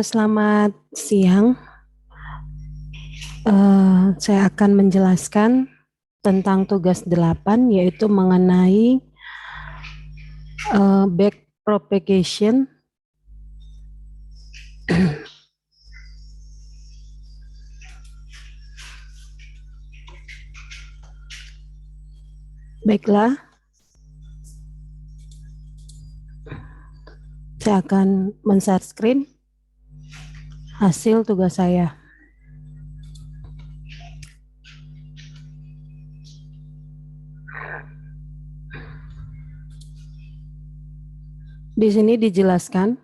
Selamat siang. Saya akan menjelaskan tentang tugas 8, yaitu mengenai back propagation. Baiklah, saya akan men-share screen hasil tugas saya. Di sini dijelaskan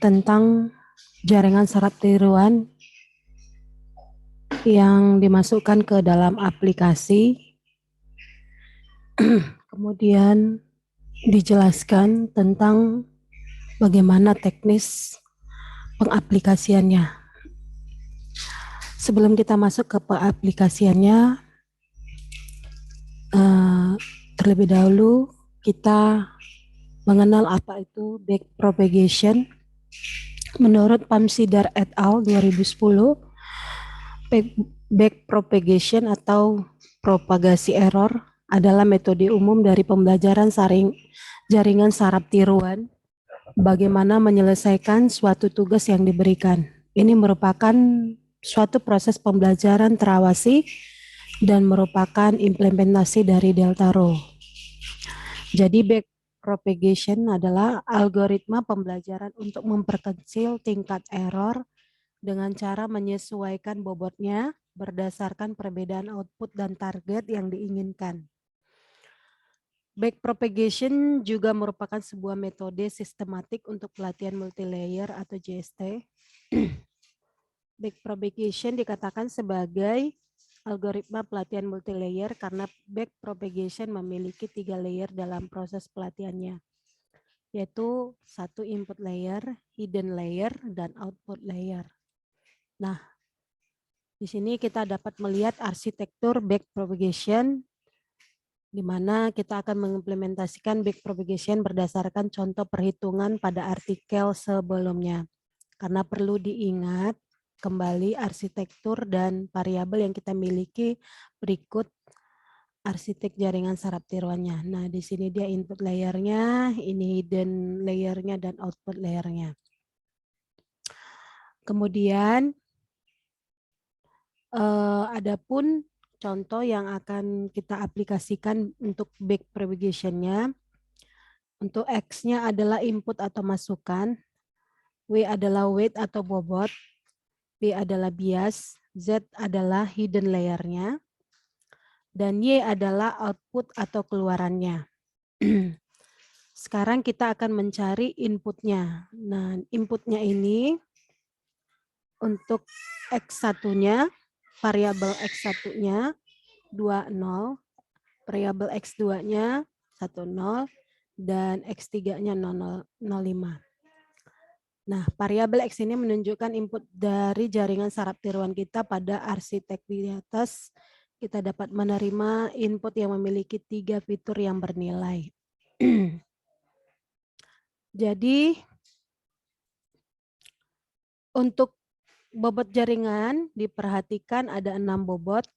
tentang jaringan saraf tiruan yang dimasukkan ke dalam aplikasi. Kemudian dijelaskan tentang bagaimana teknis pengaplikasiannya. Sebelum kita masuk ke pengaplikasiannya, terlebih dahulu kita mengenal apa itu back propagation. Menurut Pamsidar et al. 2010, back propagation atau propagasi error adalah metode umum dari pembelajaran jaringan saraf tiruan bagaimana menyelesaikan suatu tugas yang diberikan. Ini merupakan suatu proses pembelajaran terawasi dan merupakan implementasi dari Delta Rho. Jadi back propagation adalah algoritma pembelajaran untuk memperkecil tingkat error dengan cara menyesuaikan bobotnya berdasarkan perbedaan output dan target yang diinginkan. Back propagation juga merupakan sebuah metode sistematik untuk pelatihan multilayer atau JST. Back propagation dikatakan sebagai algoritma pelatihan multilayer karena back propagation memiliki 3 layer dalam proses pelatihannya, yaitu 1 input layer, hidden layer, dan output layer. Nah, di sini kita dapat melihat arsitektur back propagation di mana kita akan mengimplementasikan back propagation berdasarkan contoh perhitungan pada artikel sebelumnya. Karena perlu diingat kembali arsitektur dan variabel yang kita miliki berikut arsitek jaringan saraf tiruannya. Nah, di sini dia input layernya, ini hidden layernya, dan output layernya. Kemudian, adapun contoh yang akan kita aplikasikan untuk back propagation-nya. Untuk X-nya adalah input atau masukan, W adalah weight atau bobot, B adalah bias, Z adalah hidden layer-nya, dan Y adalah output atau keluarannya. Sekarang kita akan mencari inputnya. Nah, inputnya ini untuk X1-nya, variabel X1-nya 20, variabel X2-nya 10, dan X3-nya 0,05. Nah, variabel X ini menunjukkan input dari jaringan saraf tiruan kita pada arsitek di atas. Kita dapat menerima input yang memiliki 3 fitur yang bernilai. Jadi, untuk bobot jaringan diperhatikan ada 6 bobot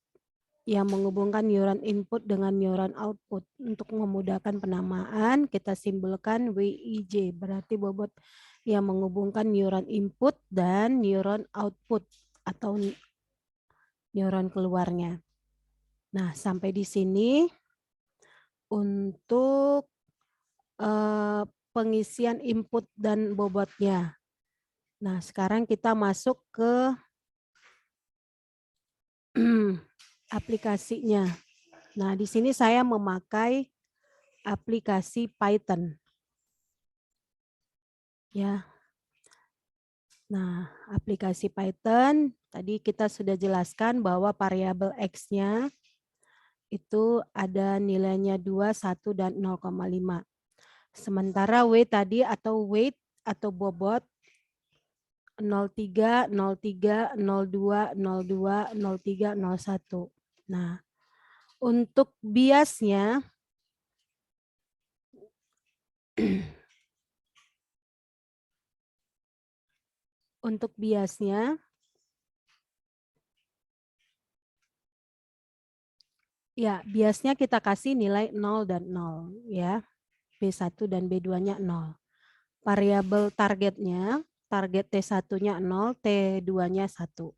yang menghubungkan neuron input dengan neuron output. Untuk memudahkan penamaan, kita simbolkan WIJ, berarti bobot yang menghubungkan neuron input dan neuron output atau neuron keluarnya. Nah, sampai di sini untuk pengisian input dan bobotnya. Nah, sekarang kita masuk ke aplikasinya. Nah, di sini saya memakai aplikasi Python. Ya. Nah, aplikasi Python tadi kita sudah jelaskan bahwa variabel X-nya itu ada nilainya 2, 1, dan 0,5. Sementara W tadi atau weight atau bobot 03, 03, 02, 02, 03, 01. Nah, untuk biasnya untuk biasnya ya, biasnya kita kasih nilai 0 dan 0 ya. B1 dan B2-nya 0. Variabel targetnya, target T1-nya 0, T2-nya 1.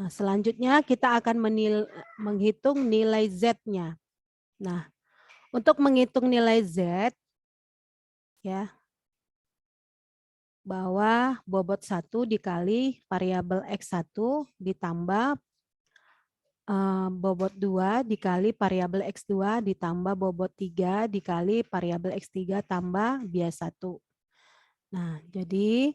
Nah, selanjutnya kita akan menghitung nilai Z-nya. Nah, untuk menghitung nilai Z, ya, bahwa bobot 1 dikali variabel X1 ditambah bobot 2 dikali variabel X2 ditambah bobot 3 dikali variabel X3 tambah bias 1. Nah, jadi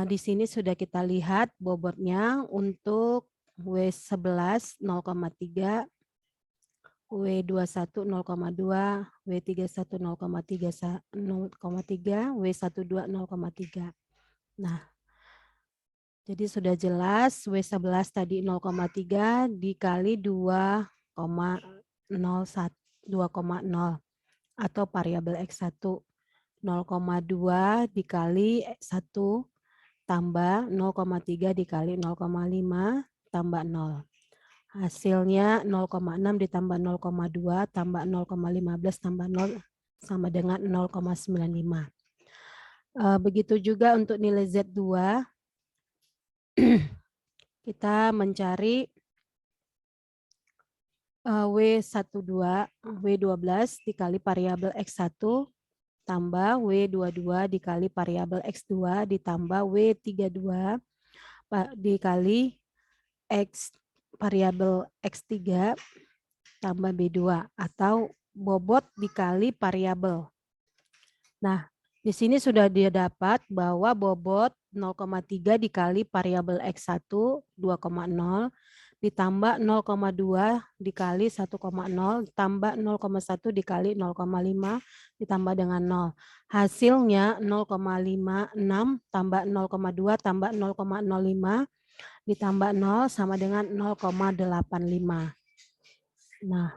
di sini sudah kita lihat bobotnya untuk W11 0,3, W21 0,2, W31 0,3, W12 0,3. Nah, jadi sudah jelas W11 tadi 0,3 dikali 2,0 atau variabel X1 0,2 dikali 1 tambah 0,3 dikali 0,5 tambah 0. Hasilnya 0,6 ditambah 0,2 tambah 0,15 tambah 0 sama dengan 0,95. Begitu juga untuk nilai Z2, kita mencari W12, W12 dikali variabel X1 tambah W22 dikali variabel X2 ditambah W32 dikali X variabel X3 tambah B2 atau bobot dikali variabel. Nah, di sini sudah dia dapat bahwa bobot 0,3 dikali variabel X1 2,0 ditambah 0,2 dikali 1,0 tambah 0,1 dikali 0,5 ditambah dengan 0. Hasilnya 0,56 tambah 0,2 tambah 0,05 ditambah 0 sama dengan 0,85. Nah,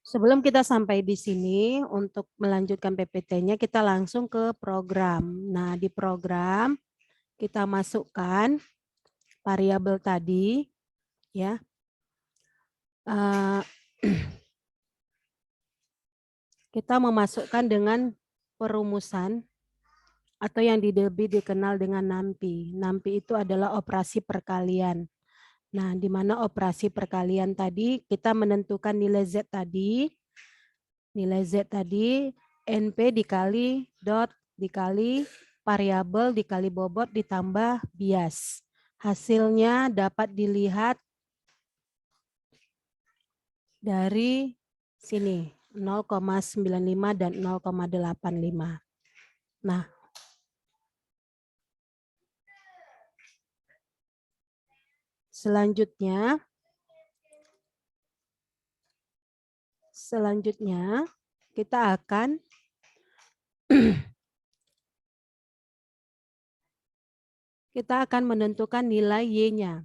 sebelum kita sampai di sini, untuk melanjutkan PPT-nya kita langsung ke program. Nah, di program kita masukkan variabel tadi, ya. Kita memasukkan dengan perumusan atau yang lebih dikenal dengan NaMPI. NaMPI itu adalah operasi perkalian. Nah, di mana operasi perkalian tadi kita menentukan nilai Z tadi, NP dikali dot dikali variabel dikali bobot ditambah bias. Hasilnya dapat dilihat dari sini 0,95 dan 0,85. Nah, selanjutnya kita akan menentukan nilai Y-nya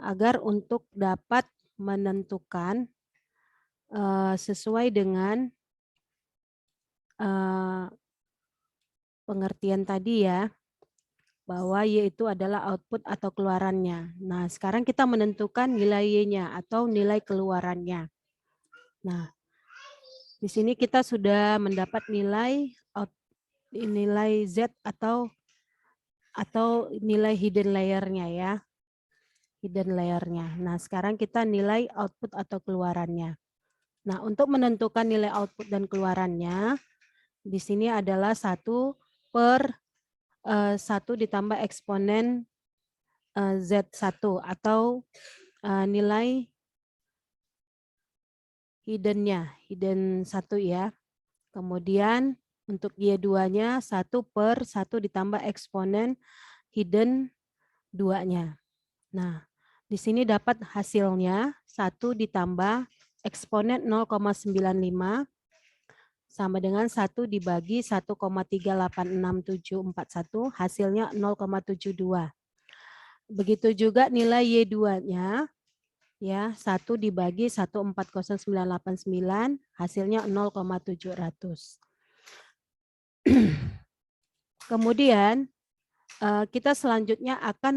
agar untuk dapat menentukan sesuai dengan pengertian tadi ya, bahwa Y itu adalah output atau keluarannya. Nah, sekarang kita menentukan nilai Y-nya atau nilai keluarannya. Nah, di sini kita sudah mendapat nilai Z atau nilai hidden layer-nya ya. Hidden layer-nya. Nah, sekarang kita nilai output atau keluarannya. Nah, untuk menentukan nilai output dan keluarannya, di sini adalah 1 per 1 ditambah eksponen Z1 atau nilai hidden-nya, hidden 1 ya. Kemudian untuk Y2-nya 1 per 1 ditambah eksponen hidden 2-nya. Nah, di sini dapat hasilnya 1 ditambah eksponen 0,95 sama dengan 1 dibagi 1,386741, hasilnya 0,72. Begitu juga nilai Y2-nya, ya, 1 dibagi 1400989, hasilnya 0,700. Kemudian kita selanjutnya akan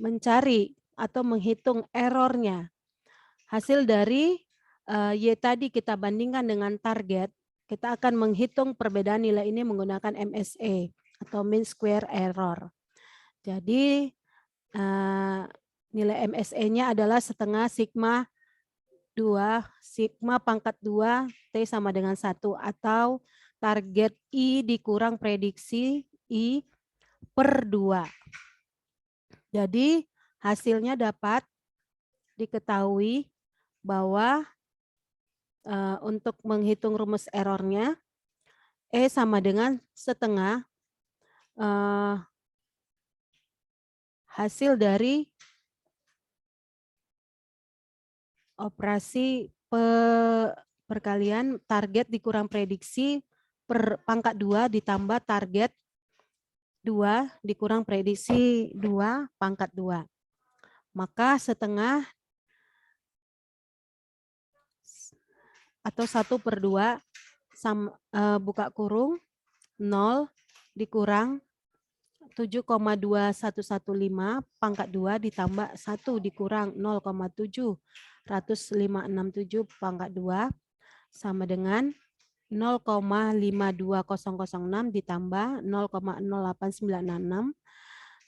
mencari atau menghitung errornya. Hasil dari Y tadi kita bandingkan dengan target, kita akan menghitung perbedaan nilai ini menggunakan MSE atau mean square error. Jadi nilai MSE-nya adalah setengah sigma 2, sigma pangkat 2, T sama dengan 1, atau target I dikurang prediksi I per 2. Jadi hasilnya dapat diketahui bahwa untuk menghitung rumus errornya, E sama dengan setengah hasil dari operasi perkalian target dikurang prediksi per pangkat 2 ditambah target 2 dikurang prediksi 2 pangkat 2. Maka setengah atau 1/2 buka kurung 0 dikurang 7,2115 pangkat 2 ditambah 1 dikurang 0,70567 pangkat 2 sama dengan 0,52006 ditambah 0,08966.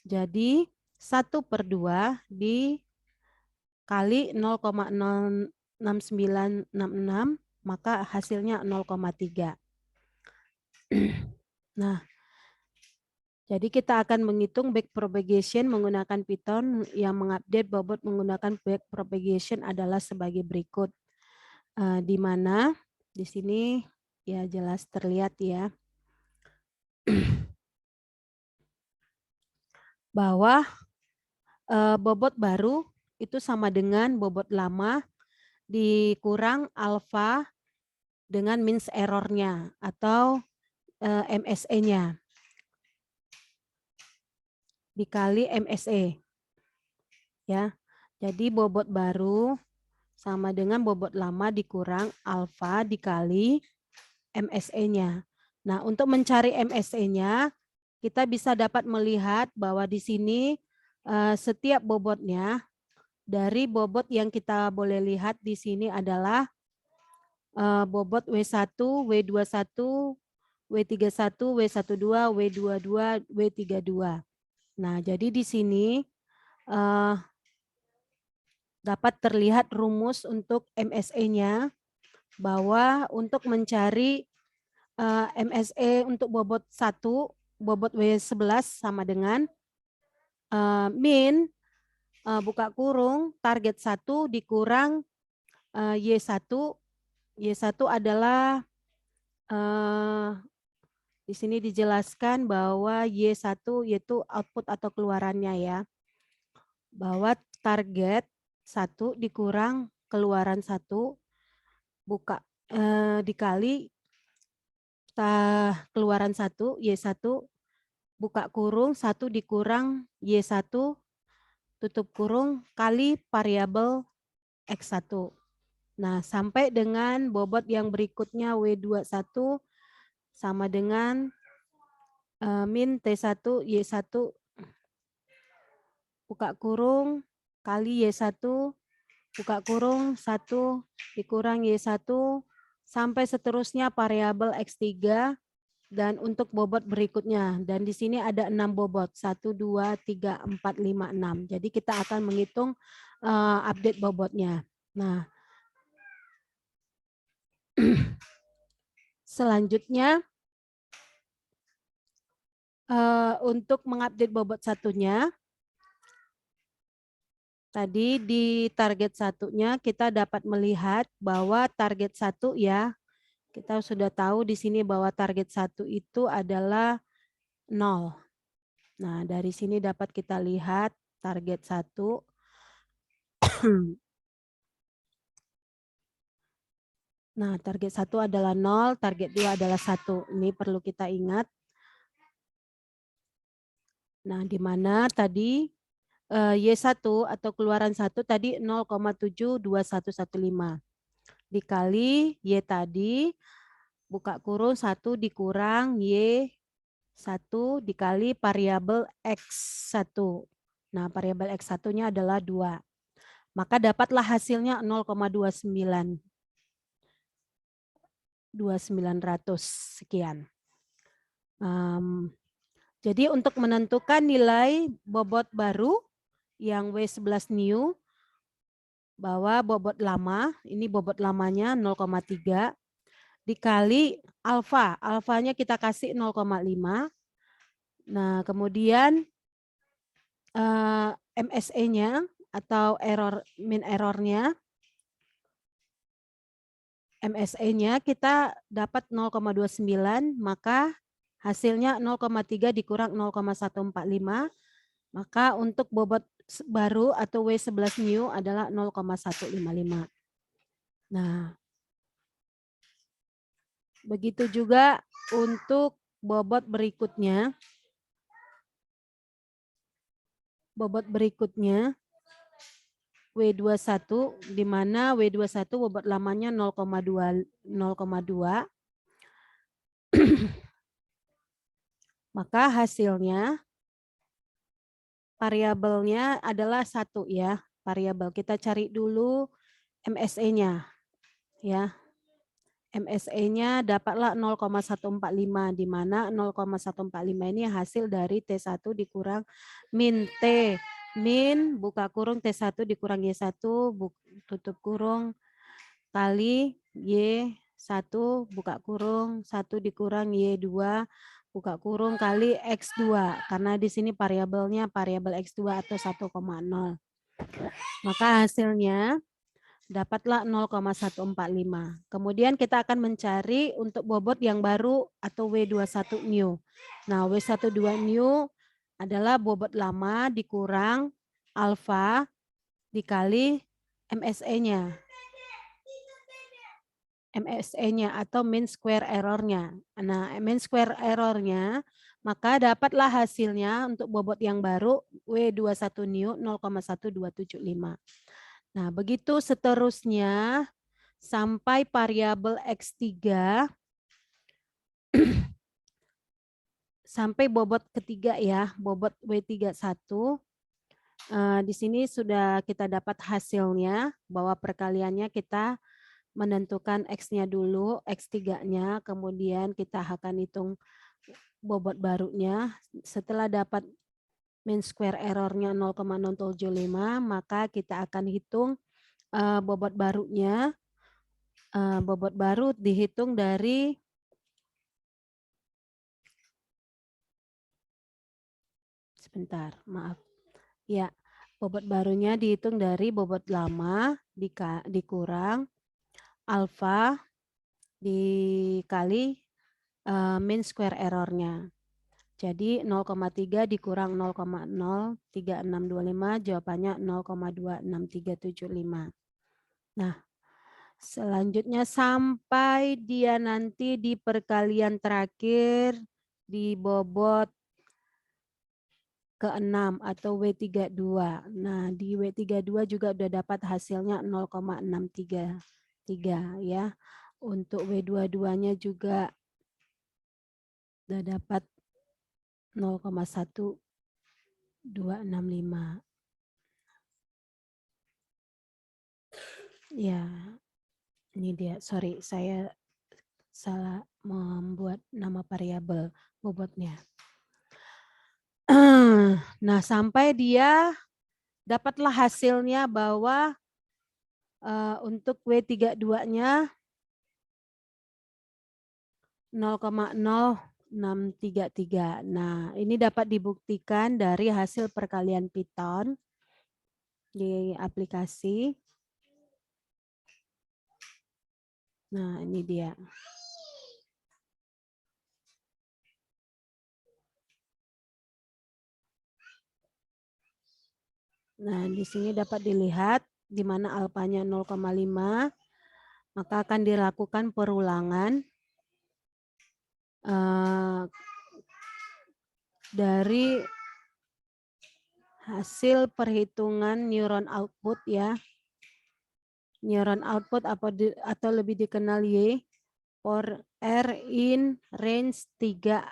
Jadi 1/2 dikali 0,06966, maka hasilnya 0,3. Nah, jadi kita akan menghitung back propagation menggunakan Python. Yang mengupdate bobot menggunakan back propagation adalah sebagai berikut. Di mana di sini ya jelas terlihat ya bahwa bobot baru itu sama dengan bobot lama dikurang alfa dengan means error-nya atau MSE-nya dikali MSE. Ya. Jadi bobot baru sama dengan bobot lama dikurang alfa dikali MSE-nya. Nah, untuk mencari MSE-nya, kita bisa dapat melihat bahwa di sini setiap bobotnya, dari bobot yang kita boleh lihat di sini adalah bobot W1, W21, W31, W12, W22, W32. Nah, jadi di sini dapat terlihat rumus untuk MSE-nya, bahwa untuk mencari MSE untuk bobot 1, bobot W11 sama dengan min buka kurung target 1 dikurang Y1. Y1 adalah di sini dijelaskan bahwa Y1 yaitu output atau keluarannya ya. Bahwa target 1 dikurang keluaran 1 buka dikali keluaran 1 Y1 buka kurung 1 dikurang Y1 tutup kurung kali variabel X1. Nah, sampai dengan bobot yang berikutnya W21 sama dengan min T1 Y1 buka kurung kali Y1 buka kurung 1 dikurang Y1 sampai seterusnya variabel X3 dan untuk bobot berikutnya. Dan di sini ada 6 bobot, 1, 2, 3, 4, 5, 6. Jadi kita akan menghitung update bobotnya. Nah, selanjutnya untuk mengupdate bobot satunya, tadi di target satunya kita dapat melihat bahwa target 1 ya, kita sudah tahu di sini bahwa target 1 itu adalah 0. Nah, dari sini dapat kita lihat target 1 Nah, target 1 adalah 0, target 2 adalah 1. Ini perlu kita ingat. Nah, di mana tadi Y1 atau keluaran 1 tadi 0,72115. Dikali Y tadi, buka kurung 1 dikurang Y1 dikali variabel X1. Nah, variabel X1-nya adalah 2. Maka dapatlah hasilnya 0,29. 2900 sekian. Jadi untuk menentukan nilai bobot baru yang W11 new, bahwa bobot lama, ini bobot lamanya 0,3, dikali alfa. Alfanya kita kasih 0,5. Nah, kemudian MSE-nya atau mean error-nya, MSE-nya kita dapat 0,29, maka hasilnya 0,3 dikurang 0,145, maka untuk bobot baru atau W11 new adalah 0,155. Nah, begitu juga untuk bobot berikutnya. Bobot berikutnya W21, di mana W21 bobot lamanya 0,2. Maka hasilnya variabelnya adalah 1 ya. Variabel kita cari dulu MSE-nya ya. MSE-nya dapatlah 0,145, di mana 0,145 ini hasil dari T1 dikurang min T. Min buka kurung T1 dikurang Y1 tutup kurung kali Y1 buka kurung 1 dikurang Y2 buka kurung kali X2, karena di sini variabelnya variabel X2 atau 1,0. Maka hasilnya dapatlah 0,145. Kemudian kita akan mencari untuk bobot yang baru atau W21 new. Nah, W12 new adalah bobot lama dikurang alfa dikali MSE-nya. MSE-nya atau mean square error-nya. Nah, mean square error-nya maka dapatlah hasilnya untuk bobot yang baru W21 new 0,1275. Nah, begitu seterusnya sampai variabel X3 sampai bobot ketiga ya, bobot W31. Di sini sudah kita dapat hasilnya bahwa perkaliannya kita menentukan X-nya dulu, X3-nya, kemudian kita akan hitung bobot barunya. Setelah dapat mean square error-nya 0,075, maka kita akan hitung bobot barunya. Bobot baru dihitung dari sebentar, maaf. Ya, bobot barunya dihitung dari bobot lama dikurang alfa dikali mean square error-nya. Jadi 0,3 dikurang 0,03625 jawabannya 0,26375. Nah, selanjutnya sampai dia nanti di perkalian terakhir di bobot ke-6 atau W32. Nah, di W32 juga udah dapat hasilnya 0,633 ya. Untuk W22-nya juga udah dapat 0,1265. Ya, ini dia. Sorry, saya salah membuat nama variabel bobotnya. Nah, sampai dia dapatlah hasilnya bahwa untuk W32-nya 0,0633. Nah, ini dapat dibuktikan dari hasil perkalian Python di aplikasi. Nah, ini dia. Nah, di sini dapat dilihat di mana alfanya 0,5, maka akan dilakukan perulangan dari hasil perhitungan neuron output ya. Neuron output atau lebih dikenal Y for R in range 3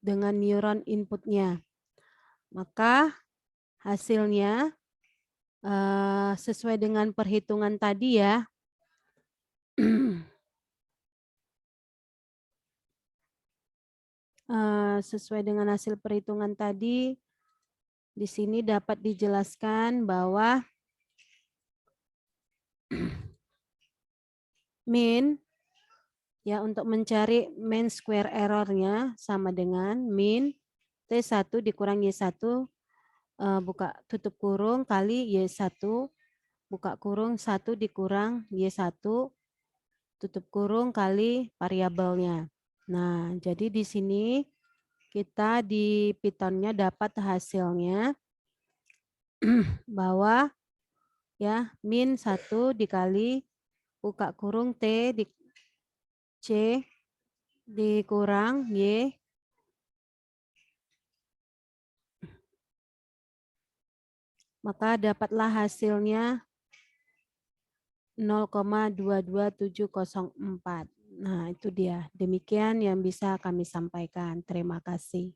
dengan neuron inputnya. Maka hasilnya sesuai dengan perhitungan tadi ya. Sesuai dengan hasil perhitungan tadi, di sini dapat dijelaskan bahwa min ya untuk mencari mean square errornya sama dengan min T1 dikurang Y1 buka tutup kurung kali Y1 buka kurung 1 dikurang Y1 tutup kurung kali variabelnya. Nah, jadi di sini kita di Python-nya dapat hasilnya bahwa ya min 1 dikali buka kurung T di C dikurang Y maka dapatlah hasilnya 0,22704. Nah, itu dia. Demikian yang bisa kami sampaikan. Terima kasih.